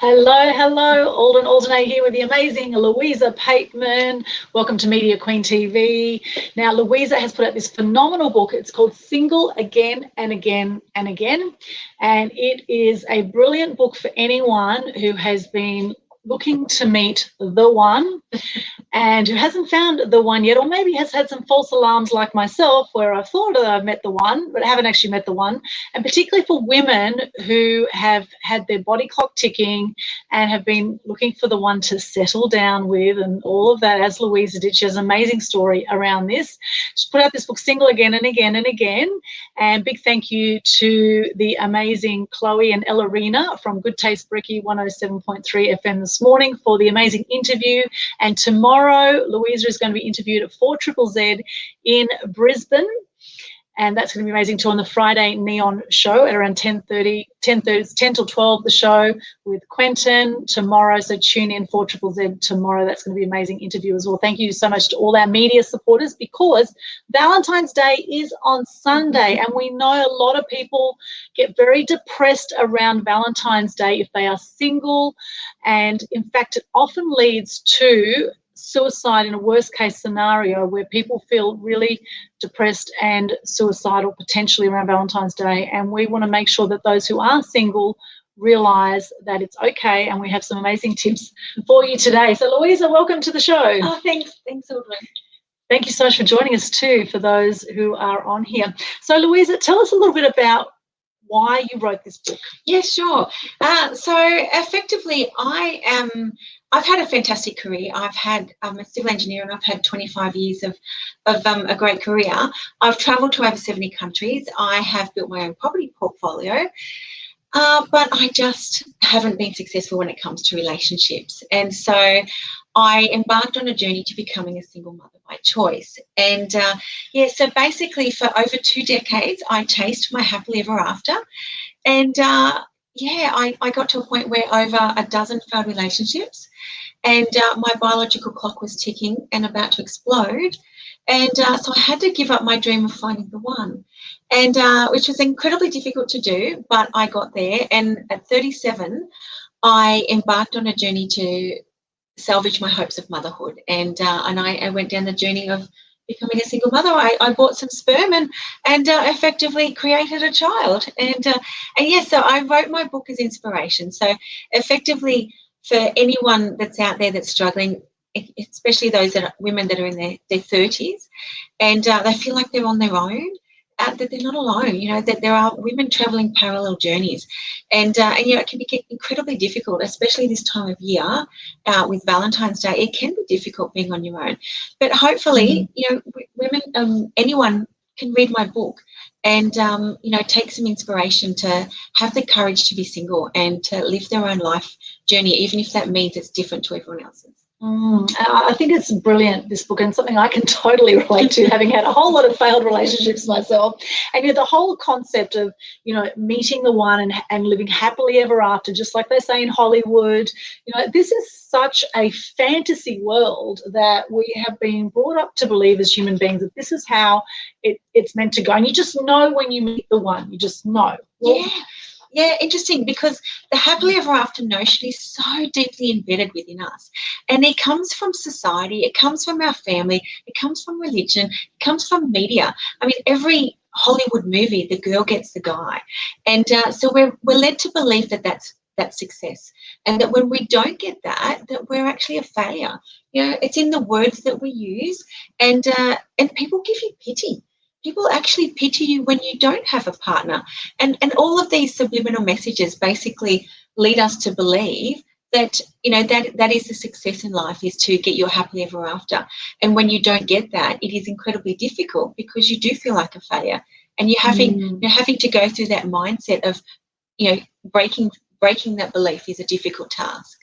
Hello, hello. Aldwyn Altuney here with the amazing Louisa Pateman. Welcome to Media Queen TV. Now, Louisa has put out this phenomenal book. It's called Single Again and Again and Again. And it is a brilliant book for anyone who has been looking to meet the one and who hasn't found the one yet, or maybe has had some false alarms like myself where I've thought that I've met the one, but I haven't actually met the one. And particularly for women who have had their body clock ticking and have been looking for the one to settle down with and all of that, as Louisa did. She has an amazing story around this. She's put out this book, Single Again and Again and Again. And big thank you to the amazing Chloe and Ellerina from Good Taste Bricky 107.3 FM this morning for the amazing interview. And tomorrow, Louisa is going to be interviewed at 4ZZZ in Brisbane. And that's going to be amazing too on the Friday Neon show at around 10:30, 10 till 12, the show with Quentin tomorrow. So tune in 4ZZZ tomorrow. That's going to be an amazing interview as well. Thank you so much to all our media supporters, because Valentine's Day is on Sunday, and we know a lot of people get very depressed around Valentine's Day if they are single. And in fact, it often leads to suicide in a worst case scenario where people feel really depressed and suicidal potentially around Valentine's Day. And we want to make sure that those who are single realise that it's okay, and we have some amazing tips for you today. So Louisa, welcome to the show. Oh, thanks Aldwyn. Thank you so much for joining us too, for those who are on here. So Louisa, tell us a little bit about why you wrote this book. Yeah, sure. So effectively, I've had a fantastic career. I'm a civil engineer, and I've had 25 years of a great career. I've travelled to over 70 countries. I have built my own property portfolio, but I just haven't been successful when it comes to relationships. And so I embarked on a journey to becoming a single mother by choice. And so basically for over 2 decades, I chased my happily ever after. And I got to a point where over a dozen failed relationships, and my biological clock was ticking and about to explode. And so I had to give up my dream of finding the one, and which was incredibly difficult to do, but I got there. And at 37, I embarked on a journey to salvage my hopes of motherhood, and I went down the journey of becoming a single mother. I bought some sperm and effectively created a child, and so I wrote my book as inspiration. So effectively, for anyone that's out there that's struggling, especially those women that are in their 30s, and they feel like they're on their own, that they're not alone, that there are women travelling parallel journeys. And it can be incredibly difficult, especially this time of year with Valentine's Day. It can be difficult being on your own. But hopefully, women, anyone can read my book and, take some inspiration to have the courage to be single and to live their own life journey, even if that means it's different to everyone else's. I think it's brilliant, this book, and something I can totally relate to, having had a whole lot of failed relationships myself. And the whole concept of, meeting the one and living happily ever after, just like they say in Hollywood, this is such a fantasy world that we have been brought up to believe as human beings that this is how it's meant to go. And you just know when you meet the one, you just know. Yeah, interesting, because the happily ever after notion is so deeply embedded within us, and it comes from society, it comes from our family, it comes from religion, it comes from media. I mean, every Hollywood movie, the girl gets the guy, and so we're led to believe that that's success, and that when we don't get that we're actually a failure. It's in the words that we use, and people give you pity. People actually pity you when you don't have a partner. And all of these subliminal messages basically lead us to believe that, that is the success in life, is to get your happily ever after. And when you don't get that, it is incredibly difficult, because you do feel like a failure. And you're having to go through that mindset of, breaking that belief is a difficult task.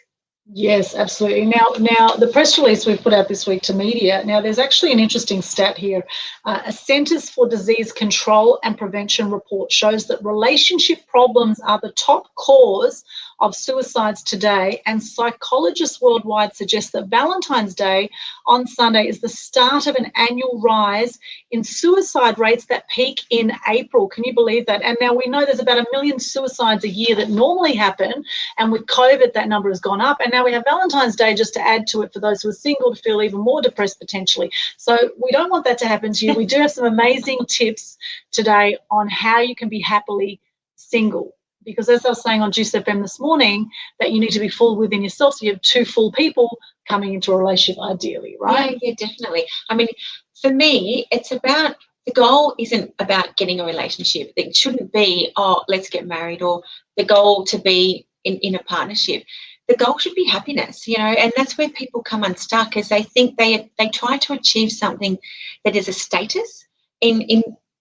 Yes, absolutely. Now, the press release we've put out this week to media. Now, there's actually an interesting stat here. A Centers for Disease Control and Prevention report shows that relationship problems are the top cause of suicides today, and psychologists worldwide suggest that Valentine's Day on Sunday is the start of an annual rise in suicide rates that peak in April. Can you believe that? And now we know there's about 1 million suicides a year that normally happen, and with COVID, that number has gone up. And now we have Valentine's Day just to add to it for those who are single to feel even more depressed potentially. So we don't want that to happen to you. We do have some amazing tips today on how you can be happily single. Because as I was saying on Juice FM this morning, that you need to be full within yourself. So you have two full people coming into a relationship ideally, right? Yeah, definitely. I mean, for me, it's about, the goal isn't about getting a relationship. It shouldn't be, oh, let's get married, or the goal to be in a partnership. The goal should be happiness, and that's where people come unstuck, is they think they try to achieve something that is a status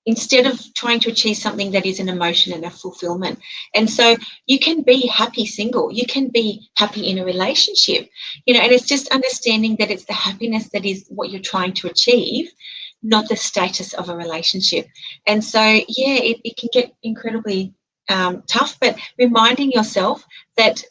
instead of trying to achieve something that is an emotion and a fulfillment. And so you can be happy single, you can be happy in a relationship, and it's just understanding that it's the happiness that is what you're trying to achieve, not the status of a relationship. And so, yeah, it can get incredibly tough, but reminding yourself that,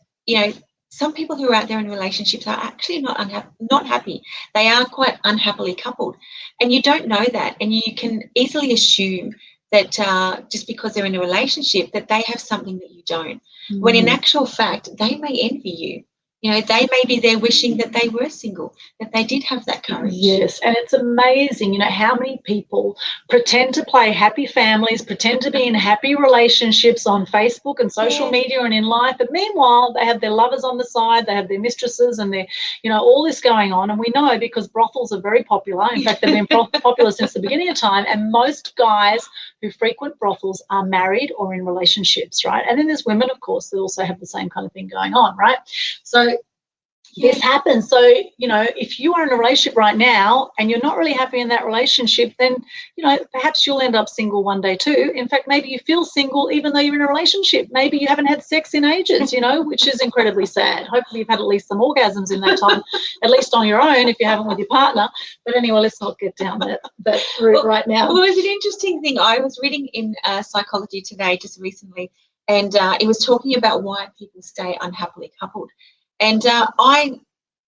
some people who are out there in relationships are actually not happy. They are quite unhappily coupled. And you don't know that. And you can easily assume that just because they're in a relationship that they have something that you don't. When in actual fact, they may envy you. They may be there wishing that they were single, that they did have that courage. Yes, and it's amazing, how many people pretend to play happy families, pretend to be in happy relationships on Facebook and social media and in life, but meanwhile, they have their lovers on the side, they have their mistresses and their, all this going on. And we know because brothels are very popular. In fact, they've been popular since the beginning of time, and most guys who frequent brothels are married or in relationships, right? And then there's women, of course, that also have the same kind of thing going on, right? So this happens. So, if you are in a relationship right now and you're not really happy in that relationship, then, perhaps you'll end up single one day too. In fact, maybe you feel single even though you're in a relationship. Maybe you haven't had sex in ages, which is incredibly sad. Hopefully you've had at least some orgasms in that time, at least on your own if you haven't with your partner. But anyway, let's not get down that route right now. Well, there's an interesting thing. I was reading in Psychology Today just recently, and it was talking about why people stay unhappily coupled. And I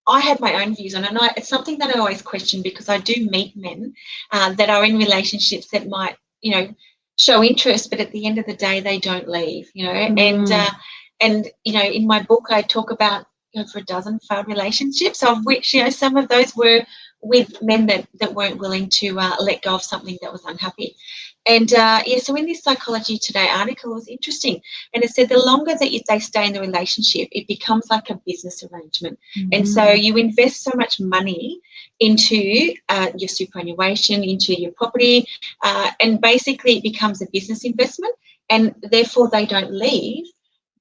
had my own views on it, and it's something that I always question, because I do meet men that are in relationships that might, show interest, but at the end of the day, they don't leave, and in my book, I talk about over a dozen failed relationships, of which, some of those were with men that weren't willing to let go of something that was unhappy. And so in this Psychology Today article, it was interesting, and it said the longer that they stay in the relationship, it becomes like a business arrangement. And so you invest so much money into your superannuation, into your property, and basically it becomes a business investment, and therefore they don't leave,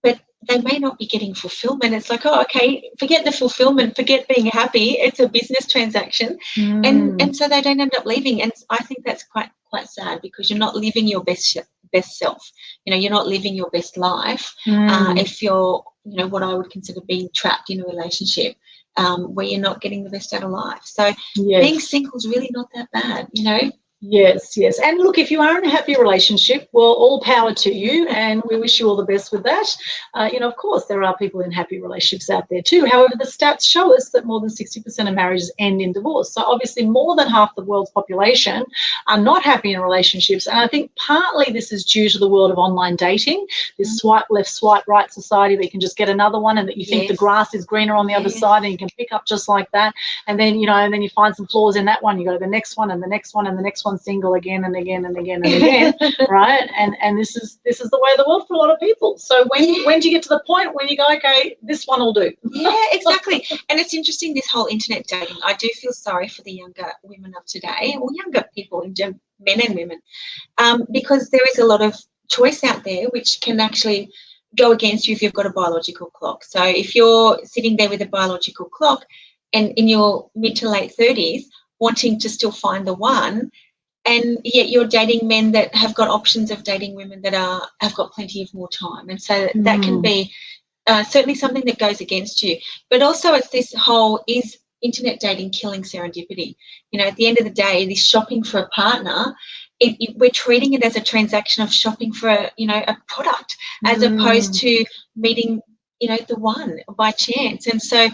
but they may not be getting fulfillment. It's like, oh, okay, forget the fulfillment, forget being happy. It's a business transaction. And so they don't end up leaving. And I think that's quite sad, because you're not living your best self. You're not living your best life if you're, what I would consider being trapped in a relationship where you're not getting the best out of life. So being single is really not that bad, Yes. And look, if you are in a happy relationship, well, all power to you, and we wish you all the best with that. Of course, there are people in happy relationships out there too. However, the stats show us that more than 60% of marriages end in divorce. So obviously more than half the world's population are not happy in relationships. And I think partly this is due to the world of online dating, this swipe left, swipe right society that you can just get another one, and that you think the grass is greener on the other side, and you can pick up just like that. And then, and then you find some flaws in that one. You go to the next one and the next one and the next one, single again and again and again and again, right? And this is the way of the world for a lot of people. So when do you get to the point where you go, okay, this one will do? Yeah, exactly. And it's interesting, this whole internet dating. I do feel sorry for the younger women of today, or younger people in general, men and women, because there is a lot of choice out there which can actually go against you if you've got a biological clock. So if you're sitting there with a biological clock and in your mid to late 30s wanting to still find the one, and yet you're dating men that have got options of dating women that have got plenty of more time. And so that can be certainly something that goes against you. But also it's this whole, is internet dating killing serendipity? You know, at the end of the day, this shopping for a partner, we're treating it as a transaction of shopping for a product, as opposed to meeting the one by chance. And so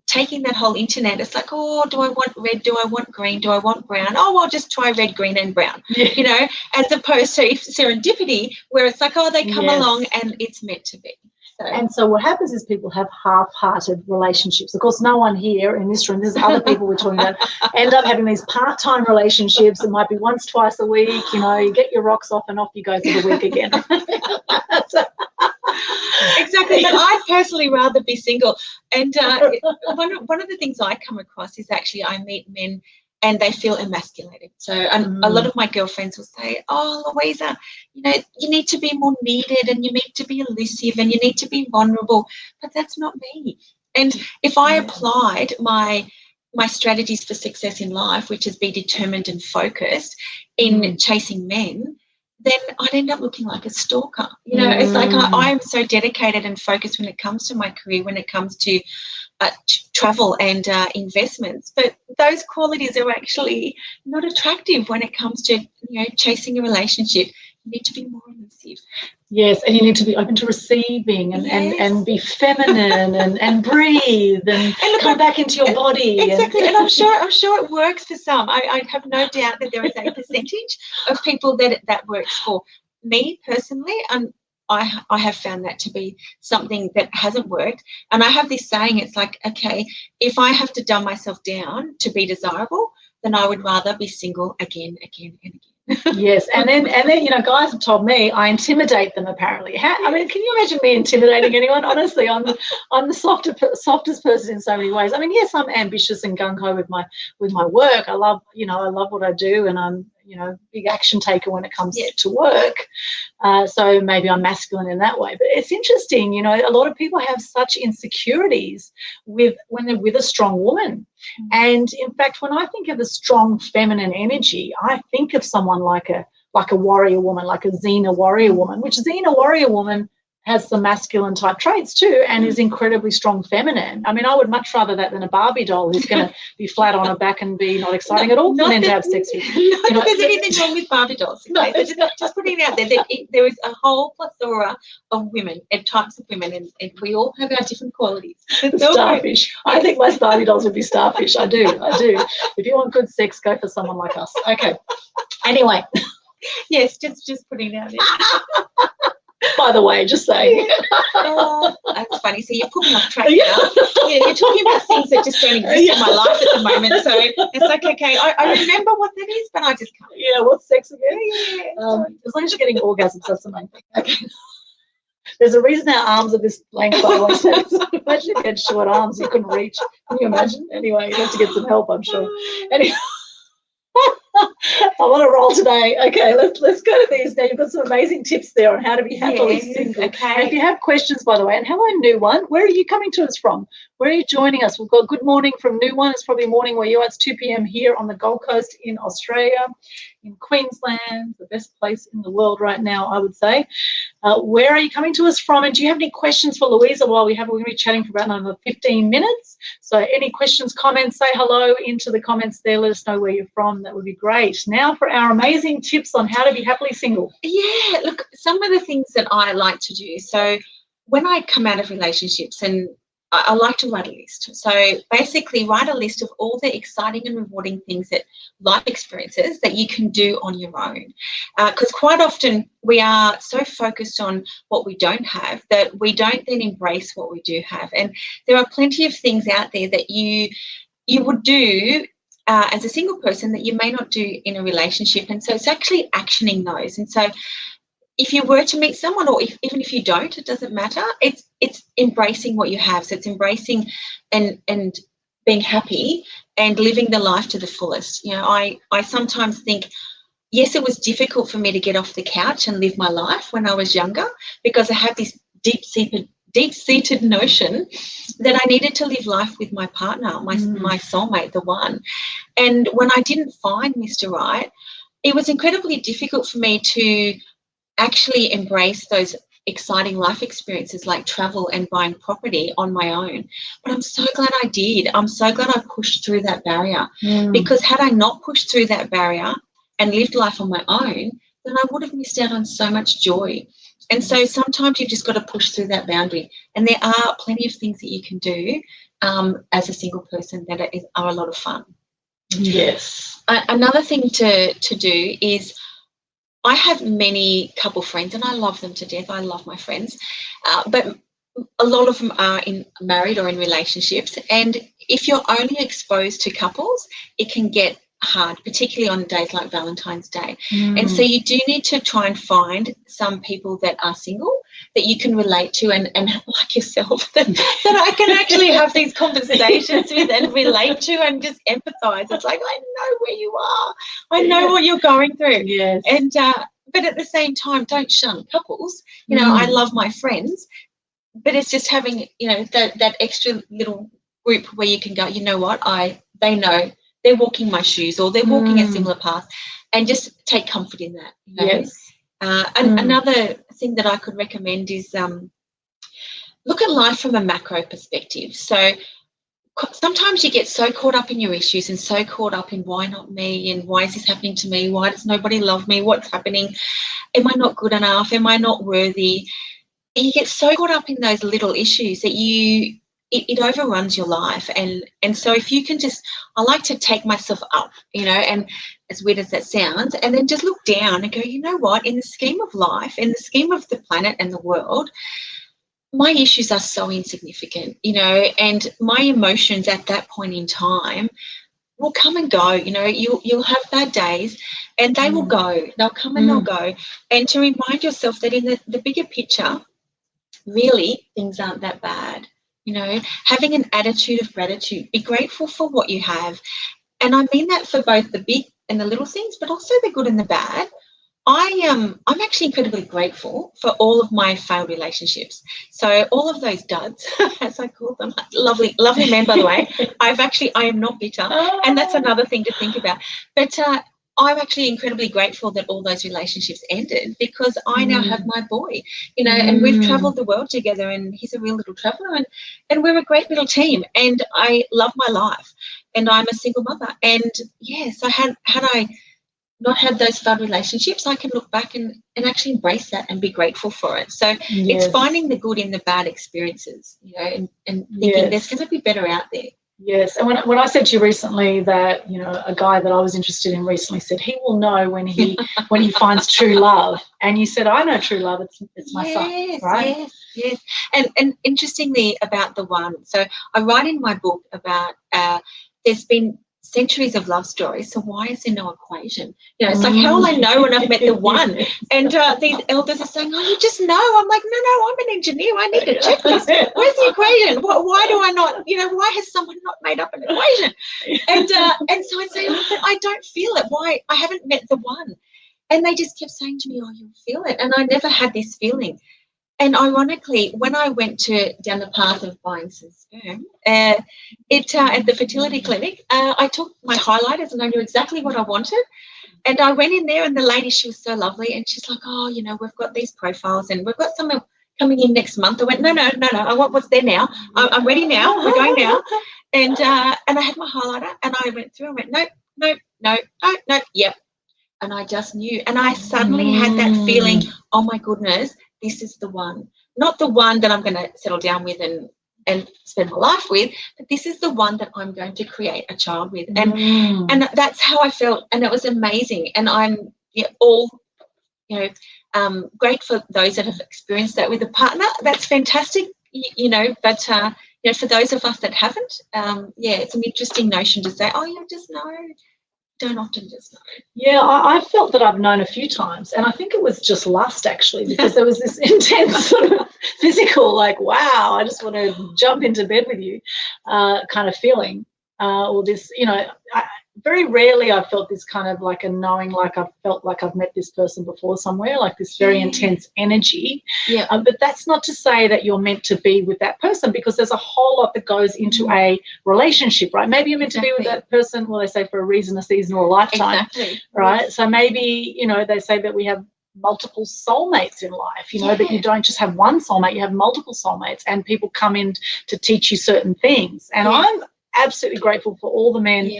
taking that whole internet, it's like, oh, do I want red? Do I want green? Do I want brown? Oh, I'll just try red, green, and brown. Yeah. As opposed to serendipity, where it's like, oh, they come along and it's meant to be. And so what happens is people have half-hearted relationships. Of course, no one here in this room, there's other people we're talking about, end up having these part-time relationships. It might be once, twice a week. You get your rocks off and off you go for the week again. Exactly, but I'd personally rather be single. And one of the things I come across is actually I meet men and they feel emasculated. So a lot of my girlfriends will say, oh, Louisa, you need to be more needed and you need to be elusive and you need to be vulnerable. But that's not me. And if I applied my strategies for success in life, which is be determined and focused in chasing men, then I'd end up looking like a stalker. It's like I'm so dedicated and focused when it comes to my career, when it comes to travel and investments. But those qualities are actually not attractive when it comes to, chasing a relationship. You need to be more elusive. Yes, and you need to be open to receiving and be feminine and breathe and come back into your body. Exactly, and I'm sure it works for some. I have no doubt that there is a percentage of people that works for. Me personally, I have found that to be something that hasn't worked. And I have this saying, it's like, okay, if I have to dumb myself down to be desirable, then I would rather be single again and again. Yes, and then guys have told me I intimidate them. Apparently, can you imagine me intimidating anyone? Honestly, I'm the softest person in so many ways. I mean, yes, I'm ambitious and gung ho with my work. I love what I do, and I'm big action taker when it comes to work. So maybe I'm masculine in that way. But it's interesting, a lot of people have such insecurities when they're with a strong woman. And in fact, when I think of a strong feminine energy, I think of someone like a warrior woman, like a Xena warrior woman, which Xena warrior woman has some masculine type traits too and is incredibly strong feminine. I mean, I would much rather that than a Barbie doll who's going to be flat on her back and be not exciting at all for men to have sex with. Not that there's anything wrong with Barbie dolls. Okay? So just putting it out there, there is a whole plethora of women and types of women, and we all have our different qualities. Starfish. I think my Barbie dolls would be starfish. I do. If you want good sex, go for someone like us. Okay. Anyway. Yes, just putting it out there. By the way, just saying. Oh, that's funny. So you're putting me off track now. Yeah, you're talking about things that just don't exist in my life at the moment. So it's like, okay, I remember what that is, but I just can't. Yeah, what's sex again? Yeah. As long as you're getting orgasms, that's the main thing. Okay. There's a reason our arms are this length. Imagine if you had short arms you couldn't reach. Can you imagine? Anyway, you have to get some help, I'm sure. Anyway. I want to roll today. Okay, let's go to these now. You've got some amazing tips there on how to be happily single. Okay. And if you have questions, by the way, and hello, New One, where are you coming to us from? Where are you joining us? We've got good morning from New One. It's probably morning where you are. It's 2 p.m. here on the Gold Coast in Australia, in Queensland, the best place in the world right now, I would say. Where are you coming to us from? And do you have any questions for Louisa while we're going to be chatting for about another 15 minutes? So any questions, comments, say hello into the comments there. Let us know where you're from. That would be great. Now for our amazing tips on how to be happily single. Yeah, look, some of the things that I like to do. So when I come out of relationships, and I like to write a list. So basically write a list of all the exciting and rewarding things that life experiences that you can do on your own. Because quite often we are so focused on what we don't have that we don't then embrace what we do have. And there are plenty of things out there that you would do as a single person that you may not do in a relationship. And so it's actually actioning those. And so if you were to meet someone, or even if you don't, it doesn't matter. It's embracing what you have. So it's embracing and being happy and living the life to the fullest. I sometimes think, yes, it was difficult for me to get off the couch and live my life when I was younger, because I had this deep-seated notion that I needed to live life with my partner, my soulmate, the one. And when I didn't find Mr. Right, it was incredibly difficult for me to actually embrace those exciting life experiences like travel and buying property on my own. But I'm so glad I did. I'm so glad I pushed through that barrier, because had I not pushed through that barrier and lived life on my own, then I would have missed out on so much joy. And so sometimes you've just got to push through that boundary. And there are plenty of things that you can do as a single person that are a lot of fun. Yes. Another thing to do is, I have many couple friends and I love them to death. I love my friends. But a lot of them are married or in relationships. And if you're only exposed to couples, it can get hard, particularly on days like Valentine's Day. And so you do need to try and find some people that are single that you can relate to and like yourself, that I can actually have these conversations with and relate to and just empathise. It's like, I know where you are. I know what you're going through. Yes. And but at the same time, don't shun couples. You know, I love my friends, but it's just having, you know, that extra little group where you can go, you know what, they know they're walking my shoes or they're walking a similar path, and just take comfort in that. You know? Yes. And another thing that I could recommend is look at life from a macro perspective. So sometimes you get so caught up in your issues and so caught up in why not me and why is this happening to me? Why does nobody love me? What's happening? Am I not good enough? Am I not worthy? And you get so caught up in those little issues that it overruns your life. And so if you can just, I like to take myself up, you know, and as weird as that sounds, and then just look down and go, you know what, in the scheme of life, in the scheme of the planet and the world, my issues are so insignificant, you know, and my emotions at that point in time will come and go. You know, you'll have bad days and they will go. They'll come and they'll go. And to remind yourself that in the bigger picture, really things aren't that bad. You know, having an attitude of gratitude, be grateful for what you have. And I mean that for both the big and the little things, but also the good and the bad. I'm actually incredibly grateful for all of my failed relationships. So all of those duds, as I call them, lovely men, by the way. I am not bitter, and that's another thing to think about. But I'm actually incredibly grateful that all those relationships ended, because I now have my boy, you know, and we've travelled the world together, and he's a real little traveller, and we're a great little team, and I love my life, and I'm a single mother, and yes, had I not had those failed relationships, I can look back and actually embrace that and be grateful for it. So it's finding the good in the bad experiences, you know, and thinking there's going to be better out there. Yes, and when I said to you recently that, you know, a guy that I was interested in recently said he will know when he finds true love, and you said, I know true love, it's my son, right? Yes. And interestingly about the one, so I write in my book about there's been centuries of love stories, so why is there no equation? You know, it's like, how will I know when I've met the one? And these elders are saying, oh, you just know. I'm like, no, I'm an engineer. I need a checklist. Where's the equation? Why do I not, you know, why has someone not made up an equation? And so I say, oh, but I don't feel it. Why? I haven't met the one. And they just kept saying to me, oh, you'll feel it. And I never had this feeling. And ironically, when I went down the path of buying some sperm, at the fertility clinic, I took my highlighters and I knew exactly what I wanted. And I went in there, and the lady, she was so lovely, and she's like, oh, you know, we've got these profiles and we've got some coming in next month. I went, no, I want what's there now. I'm ready now. We're going now. And I had my highlighter, and I went through and went, no, yep. And I just knew. And I suddenly had that feeling, oh, my goodness, this is the one. Not the one that I'm going to settle down with and spend my life with, but this is the one that I'm going to create a child with. And that's how I felt, and it was amazing. And I'm all, you know, great for those that have experienced that with a partner. That's fantastic, you know, but, you know, for those of us that haven't, it's an interesting notion to say, oh, you just know. Don't often just know. Yeah, I felt that I've known a few times, and I think it was just lust, actually, because there was this intense sort of physical, like, wow, I just want to jump into bed with you kind of feeling, or this, you know, very rarely I felt this kind of like a knowing, like I've felt like I've met this person before somewhere, like this very intense energy. Yeah. But that's not to say that you're meant to be with that person, because there's a whole lot that goes into a relationship, right? Maybe you're meant to be with that person, well, they say for a reason, a season, or a lifetime, right? So maybe, you know, they say that we have multiple soulmates in life, that you don't just have one soulmate, you have multiple soulmates, and people come in to teach you certain things. And I'm absolutely grateful for all the men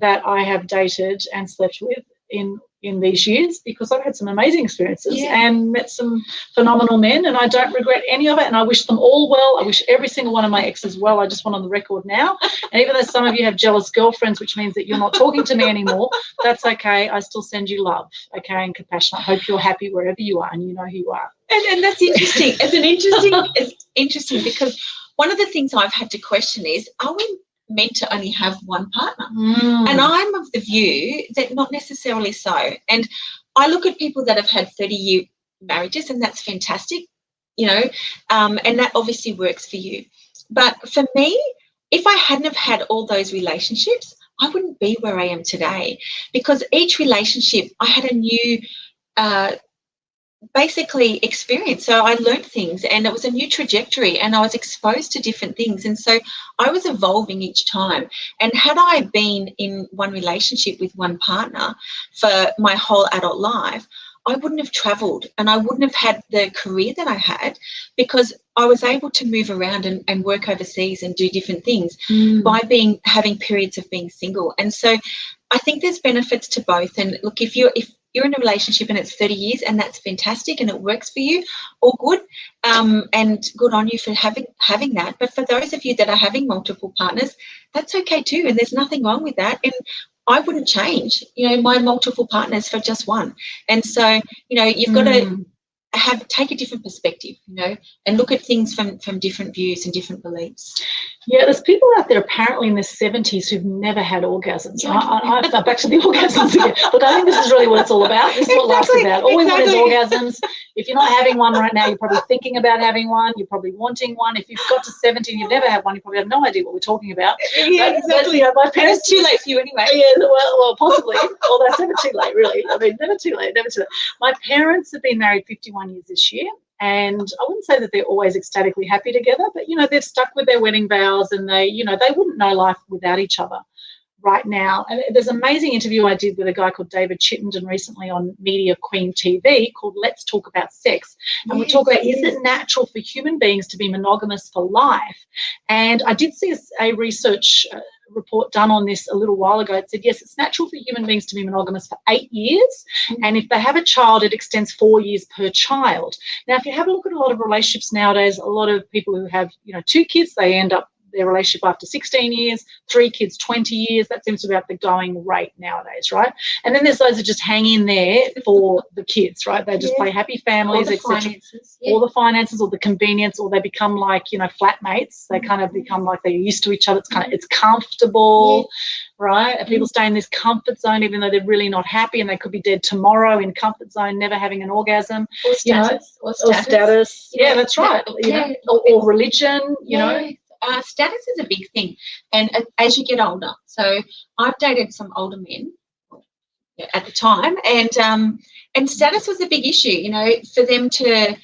that I have dated and slept with in these years, because I've had some amazing experiences and met some phenomenal men, and I don't regret any of it, and I wish them all well. I wish every single one of my exes well. I just want on the record now, and even though some of you have jealous girlfriends, which means that you're not talking to me anymore, that's okay. I still send you love, okay, and compassion. I hope you're happy wherever you are, and you know who you are. And that's interesting. It's interesting because one of the things I've had to question is, are we meant to only have one partner? And I'm of the view that not necessarily so. And I look at people that have had 30-year marriages, and that's fantastic, and that obviously works for you. But for me, if I hadn't have had all those relationships, I wouldn't be where I am today, because each relationship I had a new basically experience. So I learned things, and it was a new trajectory, and I was exposed to different things, and so I was evolving each time. And had I been in one relationship with one partner for my whole adult life, I wouldn't have travelled, and I wouldn't have had the career that I had, because I was able to move around and work overseas and do different things by having periods of being single. And so I think there's benefits to both. And look, if you're in a relationship and it's 30 years and that's fantastic and it works for you, all good, and good on you for having that. But for those of you that are having multiple partners, that's okay too, and there's nothing wrong with that. And I wouldn't change, my multiple partners for just one. And so, you've got to take a different perspective, and look at things from different views and different beliefs. Yeah, there's people out there apparently in their 70s who've never had orgasms. I'm back to the orgasms again. Look, I think this is really what it's all about. This is what life's about. All we want is orgasms. If you're not having one right now, you're probably thinking about having one. You're probably wanting one. If you've got to 70 and you've never had one, you probably have no idea what we're talking about. Yeah, exactly. My parents, it's too late for you anyway. Yeah, well, possibly. Although it's never too late, really. I mean, never too late. My parents have been married 51 years this year. And I wouldn't say that they're always ecstatically happy together, but, they've stuck with their wedding vows, and they wouldn't know life without each other right now. And there's an amazing interview I did with a guy called David Chittenden recently on Media Queen TV called Let's Talk About Sex. And we talk about, is it natural for human beings to be monogamous for life? And I did see a research report done on this a little while ago. It said, yes, it's natural for human beings to be monogamous for 8 years. And if they have a child, it extends 4 years per child. Now, if you have a look at a lot of relationships nowadays, a lot of people who have, 2 kids, they end up their relationship after 16 years, 3 kids, 20 years. That seems to be about the going rate nowadays, right? And then there's those that just hang in there for the kids, right? They just play happy families, etc. All the finances, or the convenience, or they become like, flatmates. They kind of become like they're used to each other. It's comfortable, right? And people stay in this comfort zone even though they're really not happy, and they could be dead tomorrow in comfort zone, never having an orgasm. Or status. Or status. Yeah, that's right. Or religion, status is a big thing, and as you get older. So I've dated some older men at the time, and status was a big issue. For them to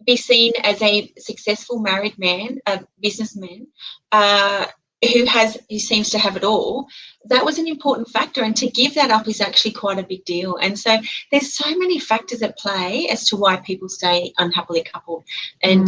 be seen as a successful married man, a businessman, who seems to have it all. That was an important factor, and to give that up is actually quite a big deal. And so there's so many factors at play as to why people stay unhappily coupled. And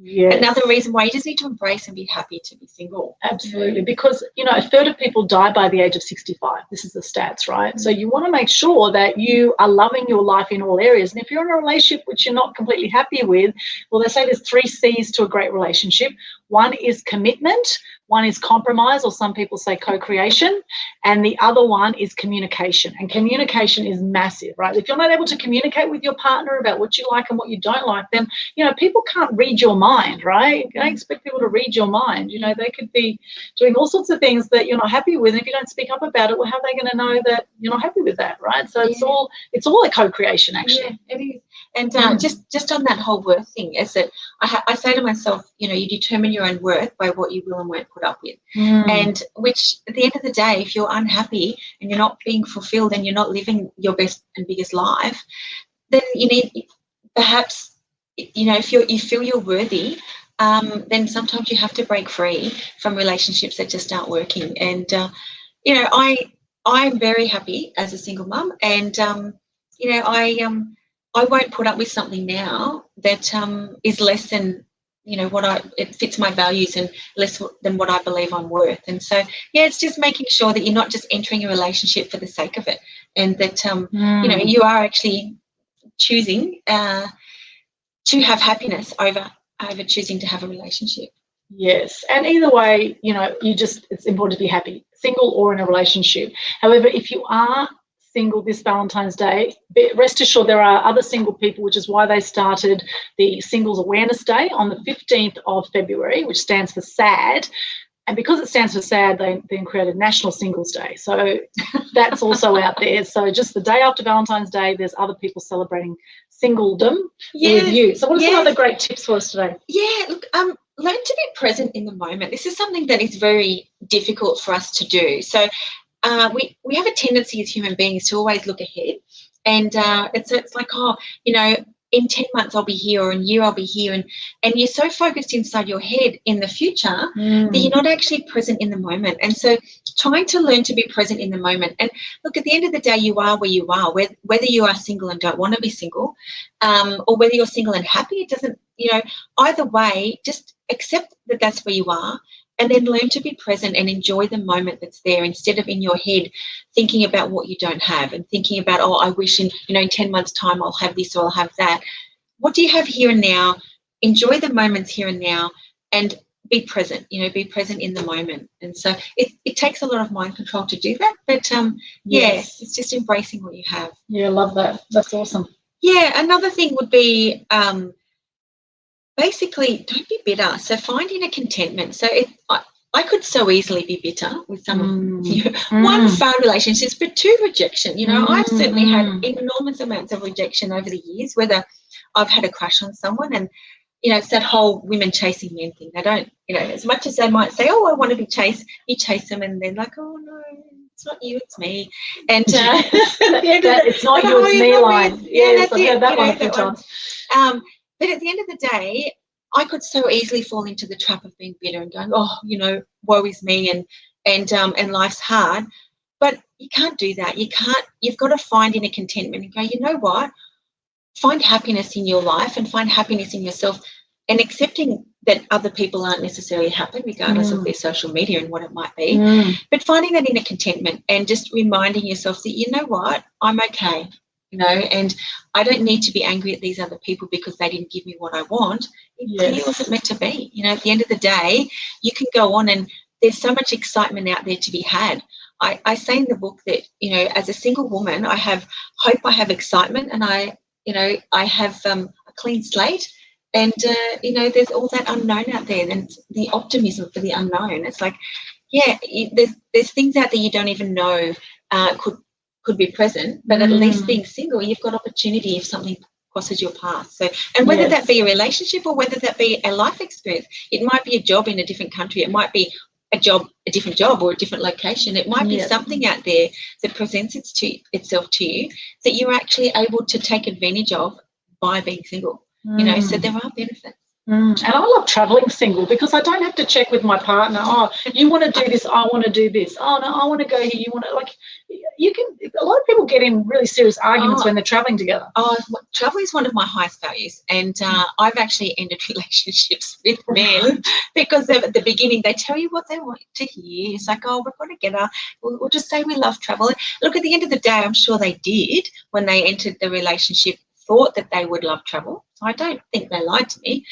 another reason why you just need to embrace and be happy to be single. Absolutely, because, a third of people die by the age of 65. This is the stats, right? So you want to make sure that you are loving your life in all areas. And if you're in a relationship which you're not completely happy with, well, they say there's 3 C's to a great relationship. One is commitment, one is compromise, or some people say co-creation, and the other one is communication. And communication is massive, right? If you're not able to communicate with your partner about what you like and what you don't like, then, people can't read your mind, right? You don't expect people to read your mind. They could be doing all sorts of things that you're not happy with, and if you don't speak up about it, well, how are they going to know that you're not happy with that, right? So it's all a co-creation, actually. Yeah, it is. And just on that whole worth thing, is that I say to myself, you determine your own worth by what you will and won't put up with. And which, at the end of the day, if you're unhappy and you're not being fulfilled and you're not living your best and biggest life, then you need, perhaps, if you feel you're worthy, then sometimes you have to break free from relationships that just aren't working. And I'm very happy as a single mum, and I won't put up with something now that is less than, it fits my values and less than what I believe I'm worth. And so, yeah, it's just making sure that you're not just entering a relationship for the sake of it, and that, you are actually choosing to have happiness over choosing to have a relationship. Yes, and either way, it's important to be happy, single or in a relationship. However, if you are single this Valentine's Day, rest assured there are other single people, which is why they started the Singles Awareness Day on the 15th of February, which stands for SAD. And because it stands for SAD, they then created National Singles Day. So that's also out there. So just the day after Valentine's Day, there's other people celebrating singledom with you. So what are some other great tips for us today? Yeah, look, learn to be present in the moment. This is something that is very difficult for us to do. So we have a tendency as human beings to always look ahead, and it's like, in 10 months I'll be here, or in a year I'll be here, and you're so focused inside your head in the future that you're not actually present in the moment. And so trying to learn to be present in the moment. And look, at the end of the day, you are where you are, whether you are single and don't want to be single, or whether you're single and happy, it doesn't, either way, just accept that that's where you are, and then learn to be present and enjoy the moment that's there, instead of in your head thinking about what you don't have and thinking about, I wish in 10 months' time I'll have this or I'll have that. What do you have here and now? Enjoy the moments here and now, and be present, be present in the moment. And so it takes a lot of mind control to do that. But, it's just embracing what you have. Yeah, I love that. That's awesome. Yeah, another thing would be basically, don't be bitter. So finding a contentment. So I could so easily be bitter with some one, failed relationships, but two, rejection. I've certainly had enormous amounts of rejection over the years, whether I've had a crush on someone, and it's that whole women chasing men thing. They don't, as much as they might say, I want to be chased, you chase them, and they're like, oh no, it's not you, it's me. And it's not you, it's me line. Yes, I've heard that one a few times. But at the end of the day, I could so easily fall into the trap of being bitter and going, woe is me, and life's hard. But you can't do that. You've got to find inner contentment and go, you know what? Find happiness in your life and find happiness in yourself, and accepting that other people aren't necessarily happy, regardless of their social media and what it might be. But finding that inner contentment and just reminding yourself that, you know what, I'm okay. And I don't need to be angry at these other people because they didn't give me what I want. It clearly wasn't meant to be. At the end of the day, you can go on, and there's so much excitement out there to be had. I say in the book that, as a single woman, I have hope, I have excitement, and I have a clean slate. And, there's all that unknown out there, and the optimism for the unknown. It's like, there's things out there you don't even know could be present, but at least being single, you've got opportunity if something crosses your path. So, and whether that be a relationship or whether that be a life experience, it might be a job in a different country, it might be a different job or a different location. It might be something out there that presents itself to you that you're actually able to take advantage of by being single. So there are benefits. And I love travelling single because I don't have to check with my partner. Oh, you want to do this? I want to do this. Oh no, I want to go here. You want to you can. A lot of people get in really serious arguments when they're travelling together. Travel is one of my highest values, and I've actually ended relationships with men because at the beginning they tell you what they want to hear. It's like, we're going together. We'll just say we love travel. Look, at the end of the day, I'm sure they did when they entered the relationship, thought that they would love travel. So I don't think they lied to me.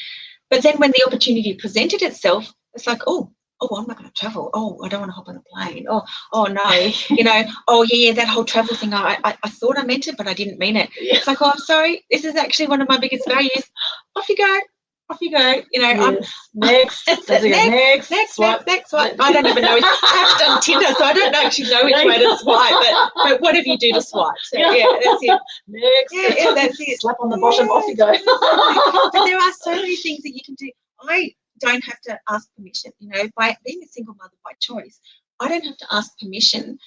But then when the opportunity presented itself, it's like, I'm not going to travel. I don't want to hop on a plane. No, that whole travel thing, I thought I meant it, but I didn't mean it. It's like, I'm sorry, this is actually one of my biggest values. Off you go. Next. Next swipe. I don't even know. I haven't done Tinder, so I don't actually know which way to swipe. But whatever you do to swipe. So, that's it. Next. Yeah, that's it. Slap on the bottom, off you go. But there are so many things that you can do. I don't have to ask permission. By being a single mother by choice, I don't have to ask permission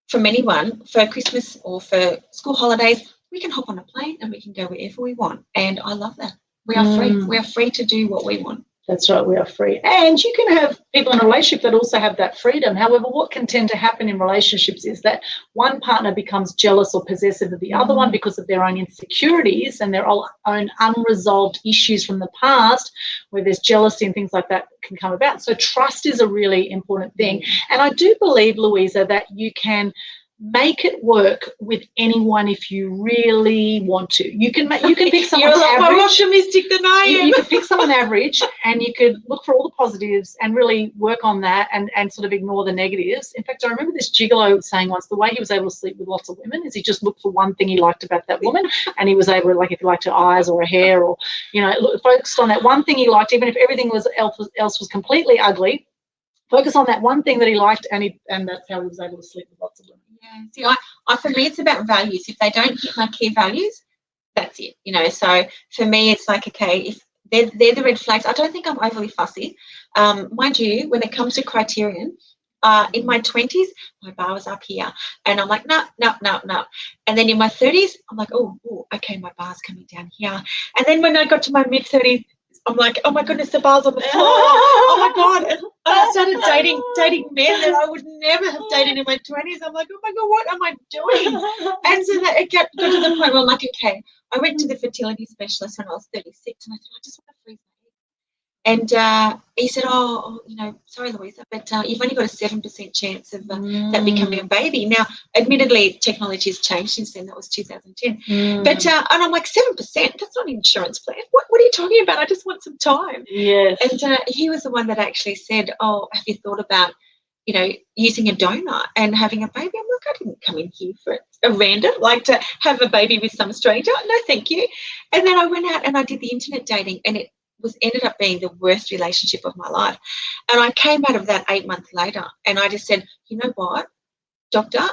from anyone for Christmas or for school holidays. We can hop on a plane and we can go wherever we want. And I love that. We are free. We are free to do what we want. That's right, we are free. And you can have people in a relationship that also have that freedom. However, what can tend to happen in relationships is that one partner becomes jealous or possessive of the other one because of their own insecurities and their own unresolved issues from the past, where there's jealousy and things like that can come about. So trust is a really important thing. And I do believe, Louisa, that you can make it work with anyone if you really want to. You can pick someone You're a lot more average. optimistic than I am. You could pick someone average and you could look for all the positives and really work on that and sort of ignore the negatives. In fact, I remember this gigolo saying once the way he was able to sleep with lots of women is he just looked for one thing he liked about that woman, and he was able to, like, if he liked her eyes or her hair, or, you know, focused on that one thing he liked, even if everything else was completely ugly. Focus on that one thing that he liked, and that's how he was able to sleep with lots of women. Yeah. See, I for me, it's about values. If they don't hit my key values, that's it. You know, so for me, it's like, okay, if they're the red flags. I don't think I'm overly fussy. Mind you, when it comes to criterion, in my 20s, my bar was up here, and I'm like, no. And then in my 30s, I'm like, oh, okay, my bar's coming down here. And then when I got to my mid 30s, I'm like, oh my goodness, the bar's on the floor. Oh my God. And I started dating men that I would never have dated in my 20s. I'm like, oh my God, what am I doing? And so that it got to the point where I'm like, okay, I went to the fertility specialist when I was 36, and I said, I just want to freeze my egg. And he said, oh, you know, sorry, Louisa, but you've only got a 7% chance of that becoming a baby. Now, admittedly, technology has changed since then. That was 2010. But and I'm like, 7%? That's not an insurance plan. What are you talking about? I just want some time. Yes. And he was the one that actually said, oh, have you thought about, you know, using a donor and having a baby? I'm like, I didn't come in here for a random, like, to have a baby with some stranger. No, thank you. And then I went out and I did the internet dating, and it ended up being the worst relationship of my life. And I came out of that 8 months later, and I just said, you know what, doctor,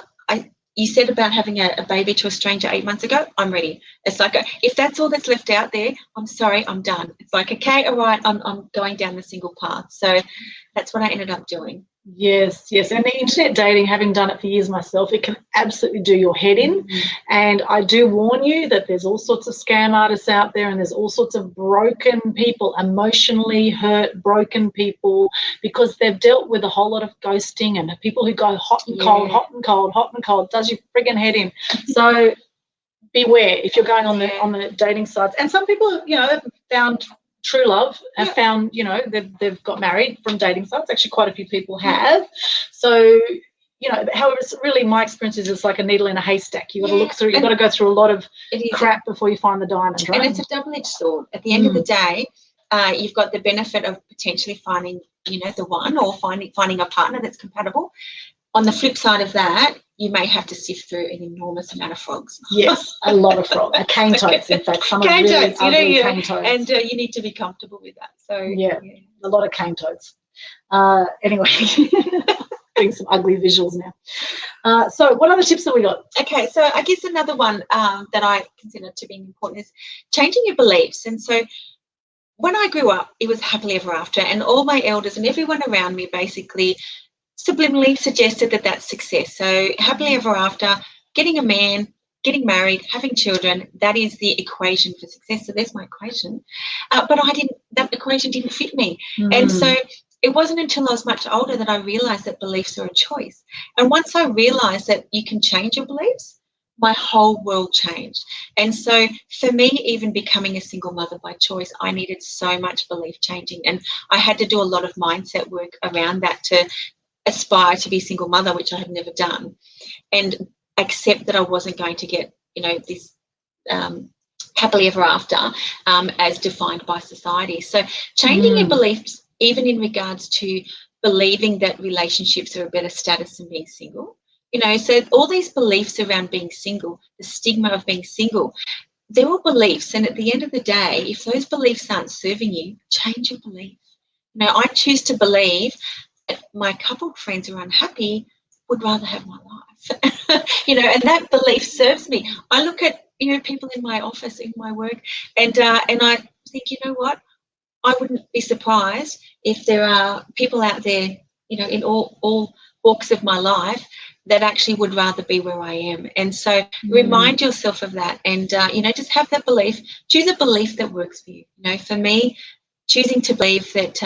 you said about having a baby to a stranger 8 months ago, I'm ready. It's like, if that's all that's left out there, I'm sorry, I'm done. It's like, okay, all right, I'm going down the single path. So that's what I ended up doing. Yes. And the internet dating, having done it for years myself, it can absolutely do your head in. And I do warn you that there's all sorts of scam artists out there, and there's all sorts of broken people, emotionally hurt, broken people, because they've dealt with a whole lot of ghosting and people who go hot and cold, hot and cold, does your friggin' head in. So beware if you're going on the dating sites. And some people, you know, have found true love, have found, you know, they've got married from dating sites. Actually, quite a few people have. So, you know, however, it's really, my experience is it's like a needle in a haystack. You've got to look through, you've got to go through a lot of crap before you find the diamond, right? And it's a double-edged sword. At the end of the day, you've got the benefit of potentially finding, you know, the one, or finding a partner that's compatible. On the flip side of that, you may have to sift through an enormous amount of frogs. Yes, a lot of frogs. Cane toads, in fact. Some cane really toads, ugly cane toads. And you need to be comfortable with that. So yeah. A lot of cane toads. Anyway, getting some ugly visuals now. So what other tips have we got? Okay, so I guess another one that I consider to be important is changing your beliefs. And so when I grew up, it was happily ever after, and all my elders and everyone around me basically subliminally suggested that that's success. So happily ever after, getting a man, getting married, having children, that is the equation for success. So there's my equation. But that equation didn't fit me. And so it wasn't until I was much older that I realised that beliefs are a choice. And once I realised that you can change your beliefs, my whole world changed. And so for me, even becoming a single mother by choice, I needed so much belief changing. And I had to do a lot of mindset work around that to aspire to be a single mother, which I had never done, and accept that I wasn't going to get, you know, this happily ever after as defined by society. So changing your beliefs, even in regards to believing that relationships are a better status than being single, you know, so all these beliefs around being single, the stigma of being single, they're all beliefs. And at the end of the day, if those beliefs aren't serving you, change your belief. You know, I choose to believe my coupled friends who are unhappy would rather have my life, you know, and that belief serves me. I look at, you know, people in my office, in my work, and I think, you know what, I wouldn't be surprised if there are people out there, you know, in all walks of my life that actually would rather be where I am. And so remind yourself of that, and, you know, just have that belief. Choose a belief that works for you. You know, for me, choosing to believe that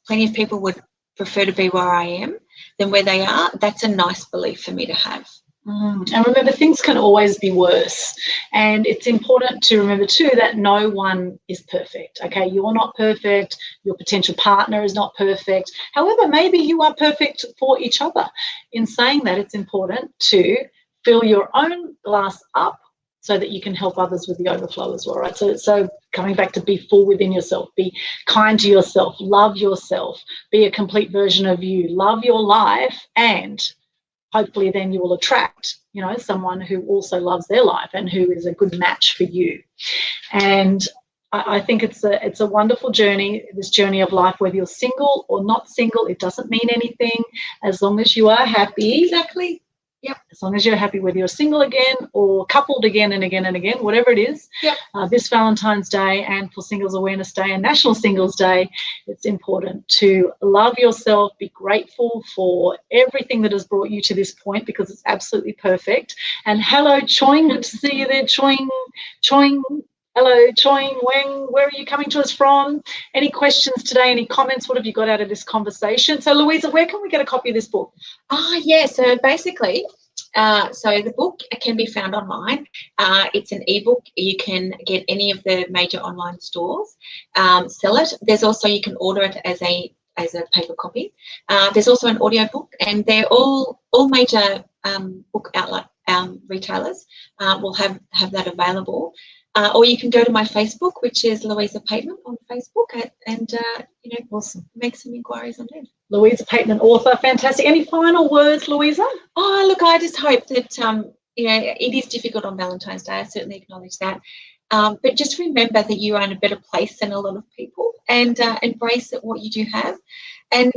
plenty of people would prefer to be where I am than where they are, that's a nice belief for me to have. And remember, things can always be worse. And it's important to remember too that no one is perfect, okay? You're not perfect. Your potential partner is not perfect. However, maybe you are perfect for each other. In saying that, it's important to fill your own glass up so that you can help others with the overflow as well, right? So coming back to be full within yourself, be kind to yourself, love yourself, be a complete version of you, love your life, and hopefully then you will attract, someone who also loves their life and who is a good match for you. And I think it's a wonderful journey, this journey of life, whether you're single or not single, it doesn't mean anything as long as you are happy. Exactly. Yep. As long as you're happy, whether you're single again or coupled again and again and again, whatever it is. Yep. This Valentine's Day and for Singles Awareness Day and National Singles Day, it's important to love yourself, be grateful for everything that has brought you to this point because it's absolutely perfect. And hello, Choing, good to see you there, Choing. Hello, Choing Weng, where are you coming to us from? Any questions today, any comments? What have you got out of this conversation? So, Louisa, where can we get a copy of this book? Yeah, so basically, so the book can be found online. It's an ebook. You can get any of the major online stores, sell it. There's also, you can order it as a paper copy. There's also an audio book, and they're all major book outlet retailers will have that available. Or you can go to my Facebook, which is Louisa Pateman on Facebook, and awesome. Make some inquiries on there. Louisa Pateman, author, fantastic. Any final words, Louisa? Oh, look, I just hope that it is difficult on Valentine's Day. I certainly acknowledge that, but just remember that you are in a better place than a lot of people, and embrace what you do have. And,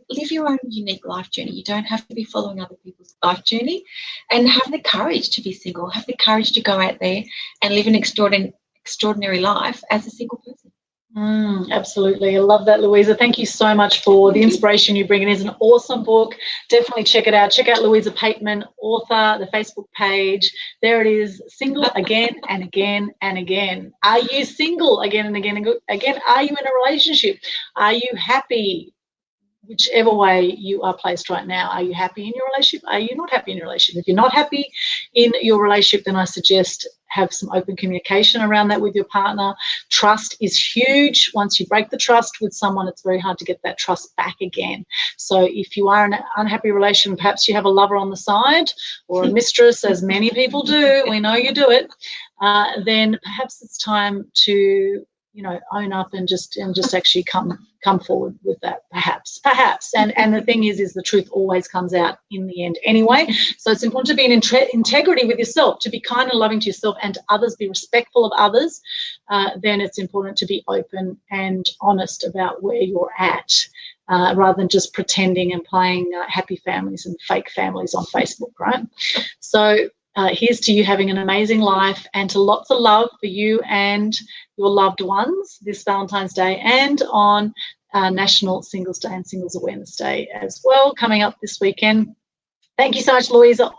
live your own unique life journey. You don't have to be following other people's life journey, and have the courage to be single, have the courage to go out there and live an extraordinary life as a single person. Absolutely. I love that, Louisa. Thank you so much for the inspiration you bring. It is an awesome book. Definitely check it out. Check out Louisa Pateman, author, the Facebook page. There it is, single again and again and again. Are you single again and again and again? Are you in a relationship? Are you happy? Whichever way you are placed right now, are you happy in your relationship? Are you not happy in your relationship? If you're not happy in your relationship, then I suggest have some open communication around that with your partner. Trust is huge. Once you break the trust with someone, it's very hard to get that trust back again. So if you are in an unhappy relationship, perhaps you have a lover on the side or a mistress, as many people do, we know you do it, then perhaps it's time to own up and just actually come forward with that, perhaps. And the thing is the truth always comes out in the end anyway. So it's important to be in integrity with yourself, to be kind and loving to yourself and to others, be respectful of others. Then it's important to be open and honest about where you're at, rather than just pretending and playing happy families and fake families on Facebook, right? So here's to you having an amazing life, and to lots of love for you and your loved ones this Valentine's Day, and on National Singles Day and Singles Awareness Day as well, coming up this weekend. Thank you so much, Louisa.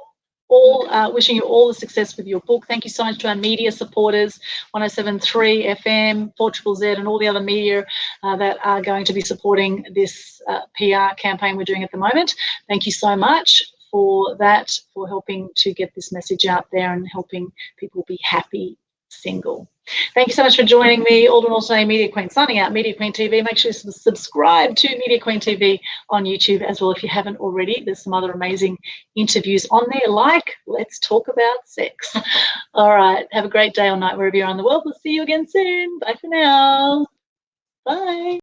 Wishing you all the success with your book. Thank you so much to our media supporters, 107.3 FM, 4ZZZ, and all the other media that are going to be supporting this PR campaign we're doing at the moment. Thank you so much for that, for helping to get this message out there and helping people be happy single. Thank you so much for joining me, Aldwyn Altuney Media Queen, signing out, Media Queen TV. Make sure you subscribe to Media Queen TV on YouTube as well if you haven't already. There's some other amazing interviews on there, like Let's Talk About Sex. All right, have a great day or night wherever you are in the world. We'll see you again soon. Bye for now. Bye.